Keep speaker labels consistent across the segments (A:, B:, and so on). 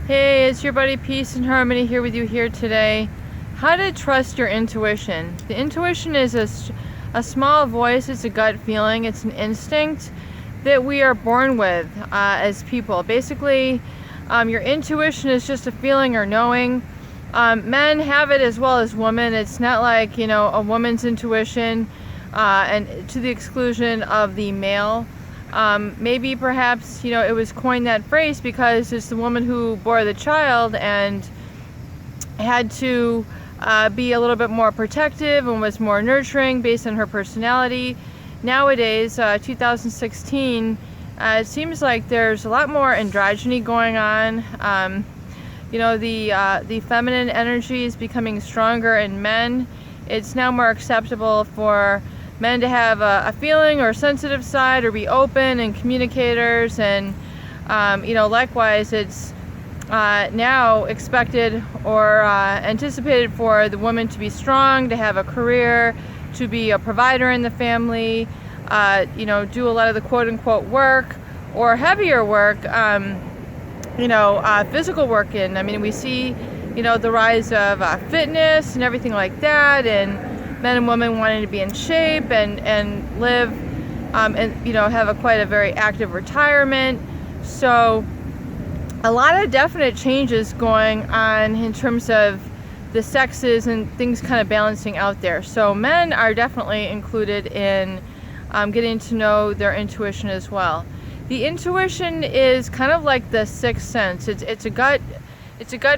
A: Hey, it's your buddy Peace and Harmony here with you here today. How to trust your intuition. The intuition is a small voice, it's a gut feeling, it's an instinct that we are born with as people. Basically, your intuition is just a feeling or knowing. Men have it as well as women. It's not like, a woman's intuition and to the exclusion of the male. Maybe perhaps, it was coined that phrase because it's the woman who bore the child and had to be a little bit more protective and was more nurturing based on her personality. Nowadays, 2016, it seems like there's a lot more androgyny going on. The feminine energy is becoming stronger in men. It's now more acceptable for men to have a feeling or sensitive side or be open and communicators, and likewise it's now expected or anticipated for the woman to be strong, to have a career, to be a provider in the family, do a lot of the quote-unquote work or heavier work, physical work we see the rise of fitness and everything like that, and men and women wanting to be in shape and live have quite a very active retirement. So a lot of definite changes going on in terms of the sexes and things kind of balancing out there. So men are definitely included in getting to know their intuition as well. The intuition is kind of like the sixth sense. It's a gut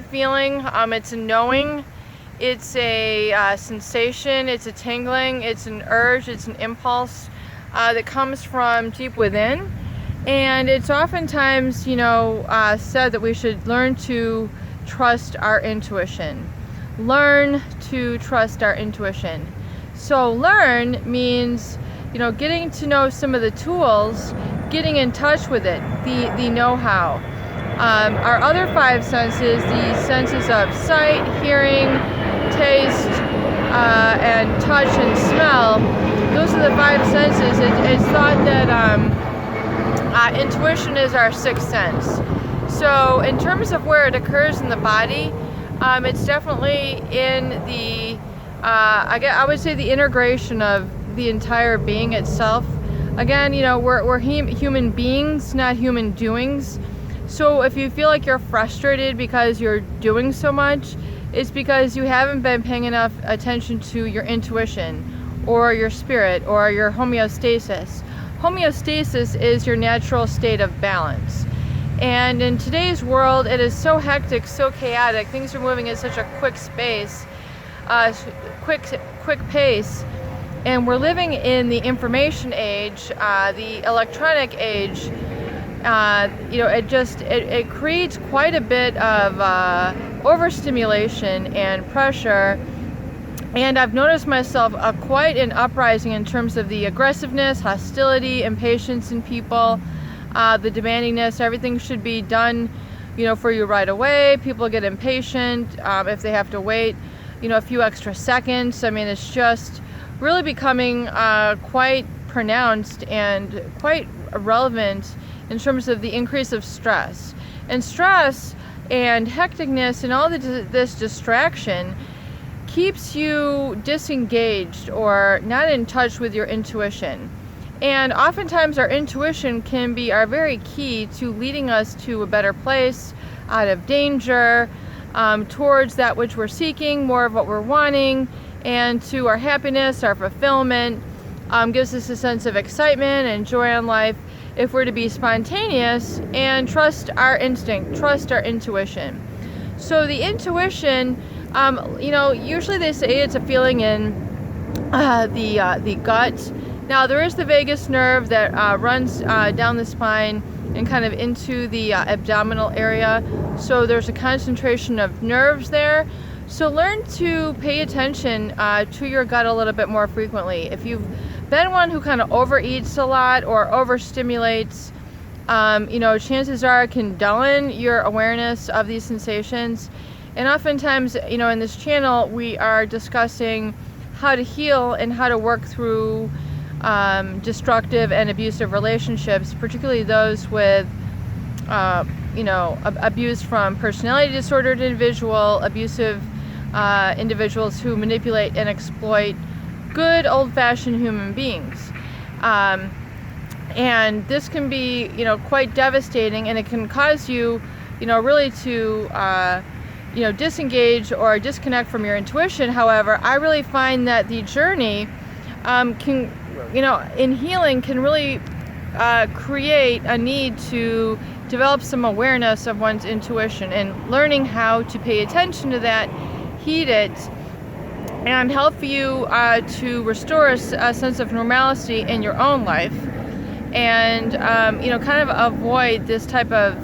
A: feeling. It's a knowing. It's a sensation, it's a tingling, it's an urge, it's an impulse that comes from deep within. And it's oftentimes, said that we should learn to trust our intuition. Learn to trust our intuition. So learn means, getting to know some of the tools, getting in touch with it, the know-how. Our other five senses, the senses of sight, hearing, taste, and touch and smell, those are the five senses. It's thought that intuition is our sixth sense. So in terms of where it occurs in the body, it's definitely in the, I would say the integration of the entire being itself. Again, we're human beings, not human doings. So if you feel like you're frustrated because you're doing so much, it's because you haven't been paying enough attention to your intuition or your spirit or your homeostasis. Homeostasis is your natural state of balance. And in today's world, it is so hectic, so chaotic. Things are moving at such a quick space, quick pace. And we're living in the information age, the electronic age. It creates quite a bit of overstimulation and pressure, and I've noticed myself quite an uprising in terms of the aggressiveness, hostility, impatience in people, the demandingness. Everything should be done, for you right away. People get impatient if they have to wait, a few extra seconds. It's just really becoming quite pronounced and quite relevant in terms of the increase of stress. And stress and hecticness and all this distraction keeps you disengaged or not in touch with your intuition. And oftentimes our intuition can be our very key to leading us to a better place, out of danger, towards that which we're seeking, more of what we're wanting, and to our happiness, our fulfillment. Gives us a sense of excitement and joy in life if we're to be spontaneous and trust our instinct, trust our intuition. So the intuition, usually they say it's a feeling in the gut. Now there is the vagus nerve that runs down the spine and kind of into the abdominal area. So there's a concentration of nerves there. So learn to pay attention to your gut a little bit more frequently. If you've been one who kind of overeats a lot or overstimulates, chances are it can dullen your awareness of these sensations. And oftentimes, in this channel, we are discussing how to heal and how to work through destructive and abusive relationships, particularly those with abuse from personality disordered individual, abusive individuals who manipulate and exploit good old-fashioned human beings. And this can be, quite devastating, and it can cause you, really to, disengage or disconnect from your intuition. However, I really find that the journey can, in healing, can really create a need to develop some awareness of one's intuition and learning how to pay attention to that, heed it, and help you to restore a sense of normalcy in your own life, and kind of avoid this type of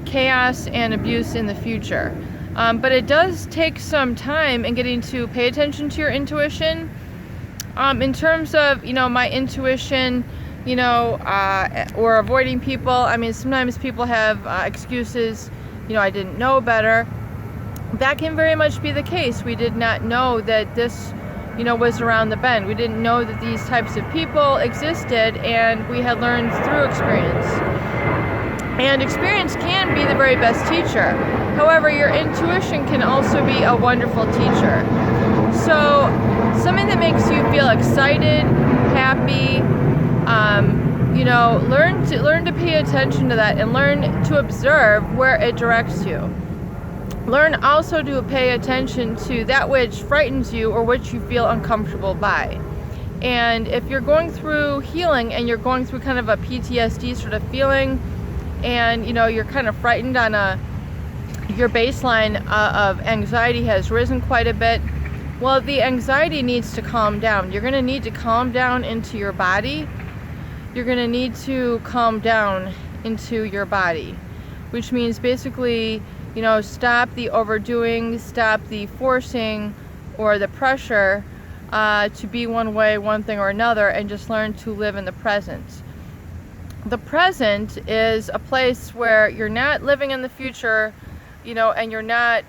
A: chaos and abuse in the future. But it does take some time in getting to pay attention to your intuition. In terms of my intuition, or avoiding people. I mean, sometimes people have excuses, I didn't know better. That can very much be the case. We did not know that this, was around the bend. We didn't know that these types of people existed, and we had learned through experience. And experience can be the very best teacher. However, your intuition can also be a wonderful teacher. So, something that makes you feel excited, happy, learn to pay attention to that and learn to observe where it directs you. Learn also to pay attention to that which frightens you or which you feel uncomfortable by. And if you're going through healing and you're going through kind of a PTSD sort of feeling, and you're kind of frightened on your baseline of anxiety has risen quite a bit, well, the anxiety needs to calm down. You're going to need to calm down into your body. You're going to need to calm down into your body, which means basically, stop the overdoing, stop the forcing or the pressure to be one way, one thing or another, and just learn to live in the present. The present is a place where you're not living in the future, and you're not,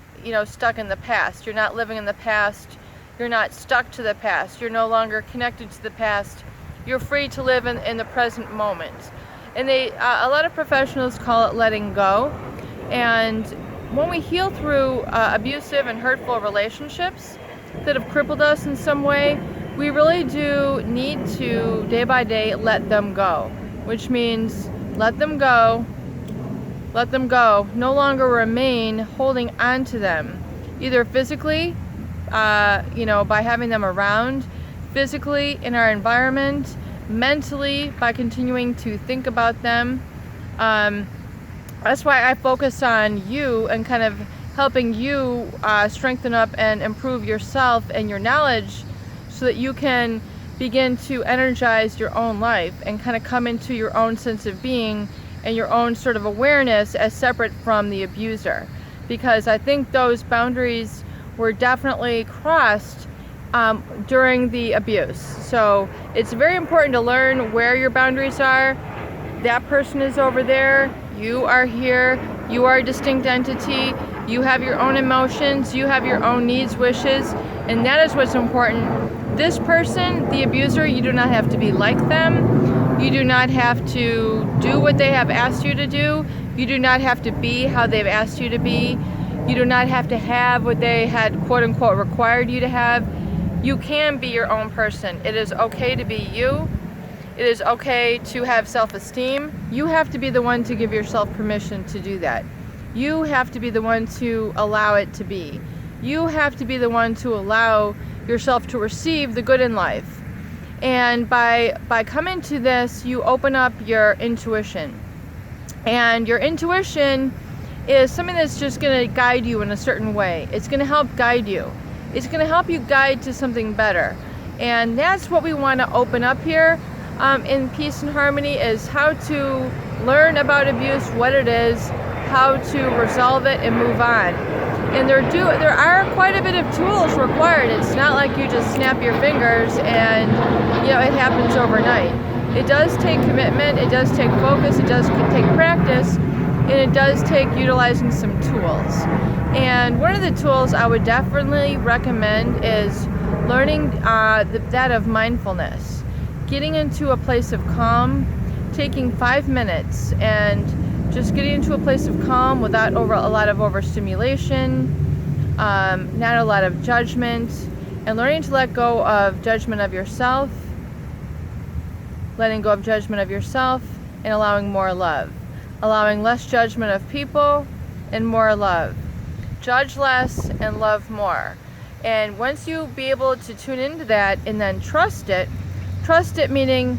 A: stuck in the past. You're not living in the past. You're not stuck to the past. You're no longer connected to the past. You're free to live in the present moment. And a lot of professionals call it letting go. And when we heal through abusive and hurtful relationships that have crippled us in some way, we really do need to, day by day, let them go. Which means let them go, no longer remain holding on to them, either physically, by having them around, physically in our environment, mentally by continuing to think about them. That's why I focus on you and kind of helping you strengthen up and improve yourself and your knowledge so that you can begin to energize your own life and kind of come into your own sense of being and your own sort of awareness as separate from the abuser. Because I think those boundaries were definitely crossed during the abuse. So it's very important to learn where your boundaries are. That person is over there, you are here, you are a distinct entity, you have your own emotions, you have your own needs, wishes, and that is what's important. This person, the abuser, you do not have to be like them. You do not have to do what they have asked you to do. You do not have to be how they've asked you to be. You do not have to have what they had quote unquote required you to have. You can be your own person. It is okay to be you. It is okay to have self-esteem. You have to be the one to give yourself permission to do that. You have to be the one to allow it to be. You have to be the one to allow yourself to receive the good in life. And by coming to this, you open up your intuition. And your intuition is something that's just going to guide you in a certain way. It's going to help guide you. It's going to help you guide to something better. And that's what we want to open up here in Peace and Harmony, is how to learn about abuse, what it is, how to resolve it and move on. And there are quite a bit of tools required. It's not like you just snap your fingers and it happens overnight. It does take commitment, it does take focus, it does take practice, and it does take utilizing some tools. And one of the tools I would definitely recommend is learning that of mindfulness. Getting into a place of calm, taking 5 minutes and just getting into a place of calm without a lot of overstimulation, not a lot of judgment, and learning to let go of judgment of yourself, letting go of judgment of yourself, and allowing more love. Allowing less judgment of people and more love. Judge less and love more. And once you be able to tune into that and then trust it meaning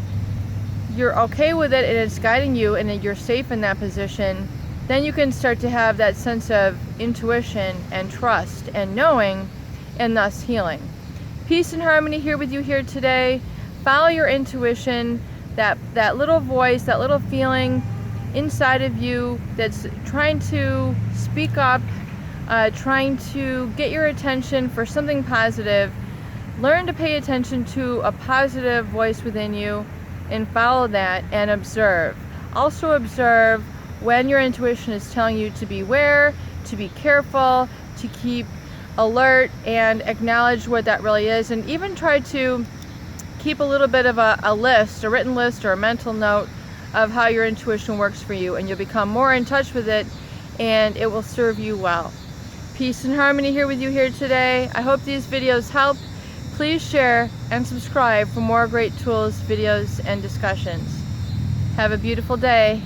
A: you're okay with it and it's guiding you and you're safe in that position, then you can start to have that sense of intuition and trust and knowing, and thus healing. Peace and harmony here with you here today. Follow your intuition, that little voice, that little feeling inside of you that's trying to speak up, trying to get your attention for something positive. Learn to pay attention to a positive voice within you and follow that and observe. Also observe when your intuition is telling you to beware, to be careful, to keep alert, and acknowledge what that really is, and even try to keep a little bit of a list, a written list or a mental note of how your intuition works for you, and you'll become more in touch with it and it will serve you well. Peace and harmony here with you here today. I hope these videos help. Please share and subscribe for more great tools, videos, and discussions. Have a beautiful day.